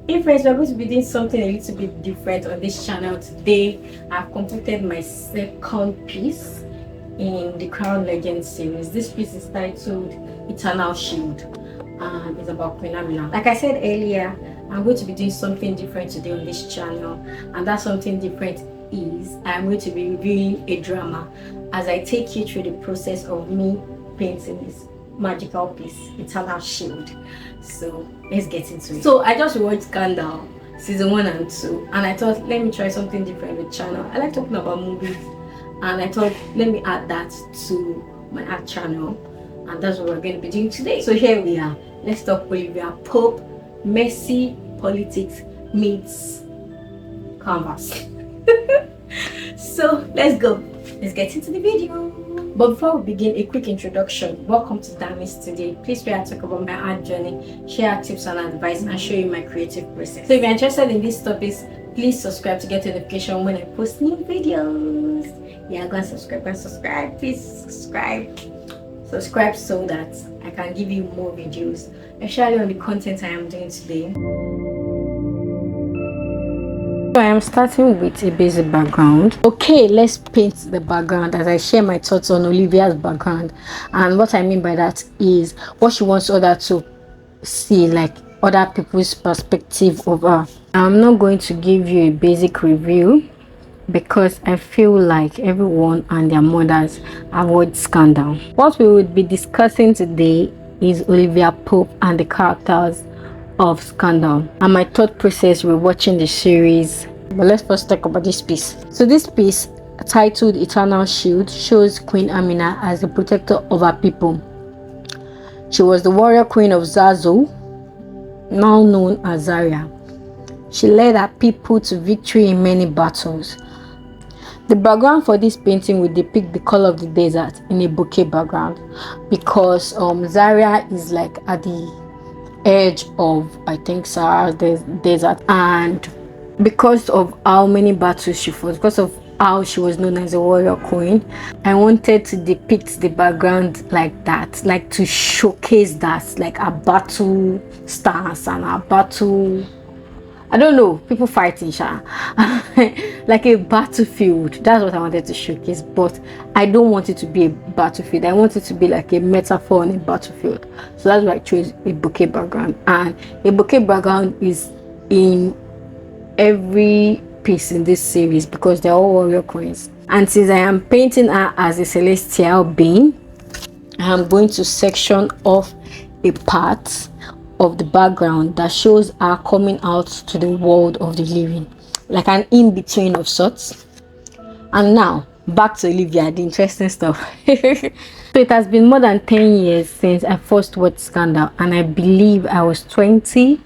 Hey friends, we're going to be doing something a little bit different on this channel today. I've completed my second piece in the Crown Legend series. This piece is titled Eternal Shield and it's about Queen Amina. Like I said earlier, I'm going to be doing something different today on this channel, and that something different is I'm going to be reviewing a drama as I take you through the process of me painting this magical piece, Eternal Shield. So let's get into it. So I just watched Scandal season 1 and 2, and I thought, let me try something different with the channel. I like talking about movies, and I thought, let me add that to my art channel, and that's what we're going to be doing today. So here we are. Let's talk Olivia Pope, messy politics meets canvas. So let's go. Let's get into the video. But before we begin, a quick introduction. Welcome to Dami's today. Please where I talk about my art journey, share ticps and advice, and show you my creative process. So if you're interested in these topics, please subscribe to get a notification when I post new videos. Yeah, go and subscribe. Please subscribe so that I can give you more videos, especially on the content I am doing today. So I am starting with a basic background. Okay, let's paint the background as I share my thoughts on Olivia's background. And what I mean by that is what she wants others to see, like other people's perspective of her. I'm not going to give you a basic review because I feel like everyone and their mothers avoid scandal. What we would be discussing today is Olivia Pope and the characters of Scandal and my thought process with watching the series. But let's first talk about this piece. So this piece, titled Eternal Shield, shows Queen Amina as the protector of her people. She was the warrior queen of Zazo, now known as Zaria. She led her people to victory in many battles. The background for this painting will depict the color of the desert in a bouquet background because Zaria is like at the edge of, I think, Sahara desert, and because of how many battles she fought, because of how she was known as a warrior queen, I wanted to depict the background like that, like to showcase that, like a battle stance and a battle, I don't know, people fighting like a battlefield. That's what I wanted to showcase, but I don't want it to be a battlefield. I want it to be like a metaphor on a battlefield. So that's why I chose a bouquet background, and a bouquet background is in every piece in this series because they're all warrior queens. And since I am painting her as a celestial being, I am going to section off a part of the background that shows her coming out to the world of the living, like an in-between of sorts. And now back to Olivia, the interesting stuff. So it has been more than 10 years since I first watched Scandal, and I believe I was 20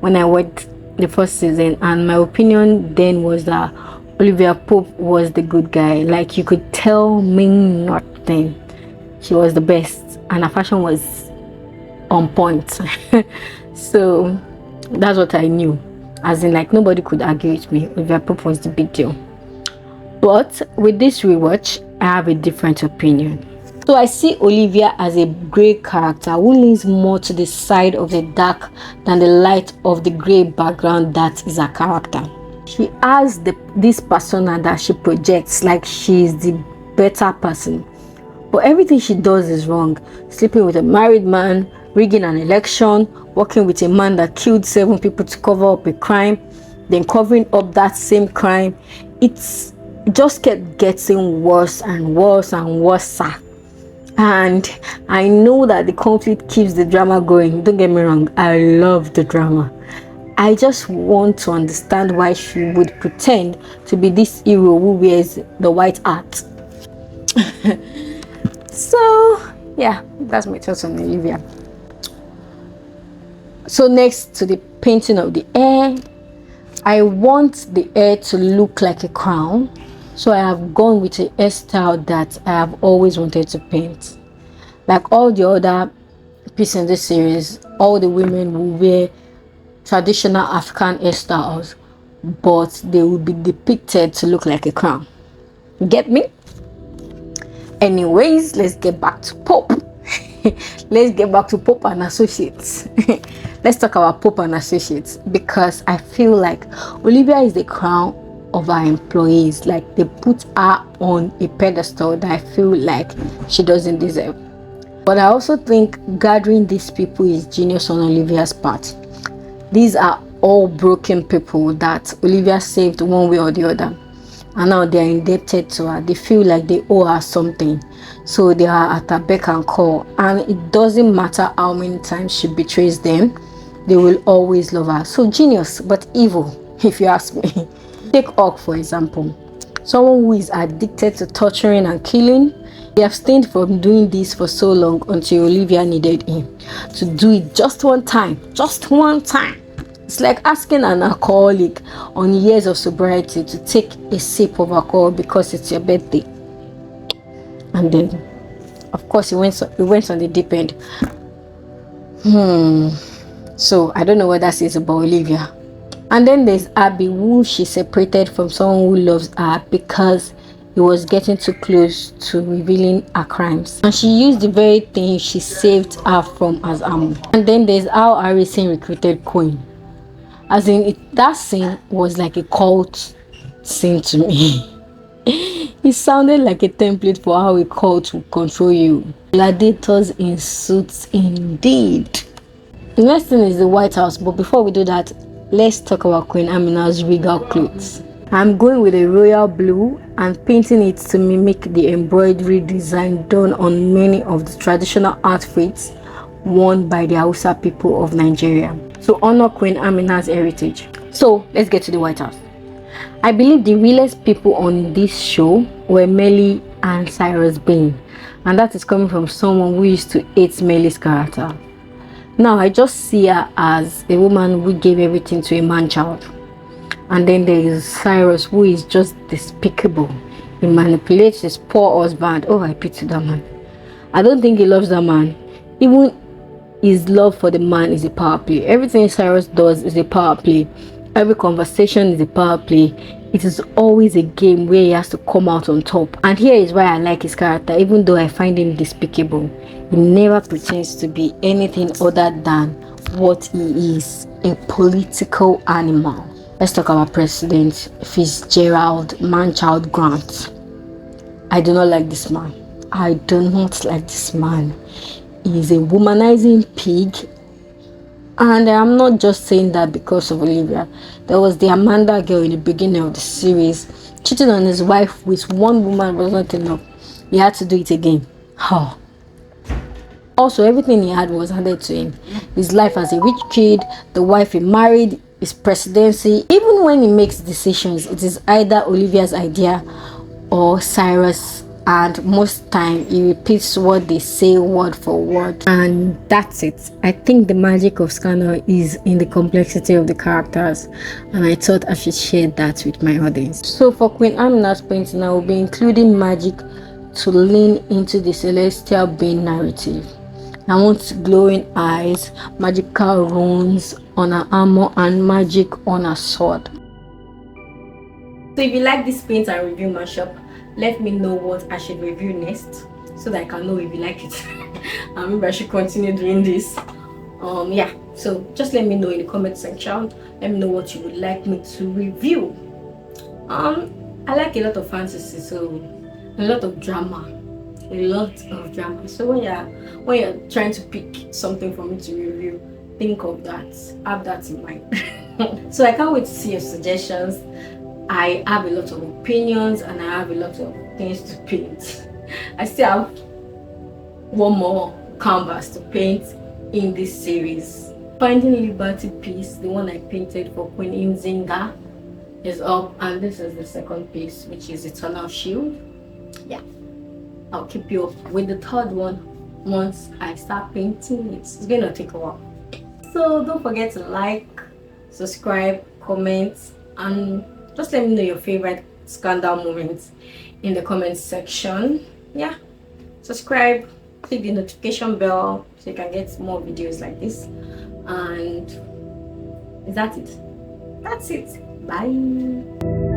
when I watched the first season, and my opinion then was that Olivia Pope was the good guy. Like, you could tell me nothing. She was the best and her fashion was on point. So that's what I knew, as in, like, nobody could argue with me. Olivia Pope was the big deal. But with this rewatch, I have a different opinion. So I see Olivia as a grey character who leans more to the side of the dark than the light of the grey background that is her character. She has this persona that she projects, like she is the better person, but everything she does is wrong. Sleeping with a married man, rigging an election, working with a man that killed 7 people to cover up a crime, then covering up that same crime. It just kept getting worse and worse and worse. And I know that the conflict keeps the drama going. Don't get me wrong, I love the drama. I just want to understand why she would pretend to be this hero who wears the white hat. So yeah, that's my thoughts on Olivia. So next to the painting of the hair, I want the hair to look like a crown. So I have gone with a hairstyle that I have always wanted to paint. Like all the other pieces in this series, all the women will wear traditional African hairstyles, but they will be depicted to look like a crown. Get me? Anyways, let's get back to Pope. Let's get back to Pope and Associates. let's talk about Pope and Associates, because I feel like Olivia is the crown of our employees. Like, they put her on a pedestal that I feel like she doesn't deserve. But I also think gathering these people is genius on Olivia's part. These are all broken people that Olivia saved one way or the other, and now they are indebted to her. They feel like they owe her something, so they are at her beck and call, and it doesn't matter how many times she betrays them, they will always love her. So genius, but evil, if you ask me. Take Hawk for example, someone who is addicted to torturing and killing. He abstained from doing this for so long until Olivia needed him to do it just one time. It's like asking an alcoholic on years of sobriety to take a sip of alcohol because it's your birthday. And then, of course, he went on the deep end. So I don't know what that says about Olivia. And then there's Abby, who she separated from someone who loves her because he was getting too close to revealing her crimes, and she used the very thing she saved her from as ammo. And then there's how Harrison recruited Queen. As in, that scene was like a cult scene to me. It sounded like a template for how a cult will control you. Gladiators in suits indeed. The next thing is the White House, but before we do that, let's talk about Queen Amina's regal clothes. I'm going with a royal blue and painting it to mimic the embroidery design done on many of the traditional outfits worn by the Hausa people of Nigeria to honor Queen Amina's heritage. So let's get to the White House. I believe the realest people on this show were Melly and Cyrus Bain, and that is coming from someone who used to hate Melly's character. Now I just see her as a woman who gave everything to a man-child. And then there is Cyrus, who is just despicable. He manipulates his poor husband. Oh, I pity that man. I don't think he loves that man. Even his love for the man is a power play. Everything Cyrus does is a power play. Every conversation is a power play. It is always a game where he has to come out on top. And here is why I like his character, even though I find him despicable. He never pretends to be anything other than what he is, a political animal. Let's talk about President Fitzgerald Man-Child Grant. I do not like this man. I do not like this man. He is a womanizing pig. And I'm not just saying that because of Olivia. There was the Amanda girl in the beginning of the series. Cheating on his wife with one woman was not enough. He had to do it again. Oh. Also, everything he had was handed to him. His life as a rich kid, the wife he married, his presidency. Even when he makes decisions, it is either Olivia's idea or Cyrus, and most time he repeats what they say word for word, and that's it. I think the magic of Scandal is in the complexity of the characters, and I thought I should share that with my audience. So for Queen Amina's painting, I will be including magic to lean into the celestial being narrative. I want glowing eyes, magical runes on her armor, and magic on her sword. So if you like this paint and review mashup, let me know what I should review next, so that I can know if you like it. And maybe I should continue doing this. Yeah, so just let me know in the comment section. Let me know what you would like me to review. I like a lot of fantasy, so a lot of drama. So when you're trying to pick something for me to review, think of that, have that in mind. So I can't wait to see your suggestions. I have a lot of opinions and I have a lot of things to paint. I still have one more canvas to paint in this series. Finding Liberty piece, the one I painted for Queen Nzinga, is up, and this is the second piece, which is Eternal Shield. Yeah, I'll keep you up with the third one once I start painting it. It's gonna take a while. So don't forget to like, subscribe, comment, and just let me know your favorite Scandal moments in the comment section. Yeah, subscribe, click the notification bell so you can get more videos like this. And is that it? That's it. Bye.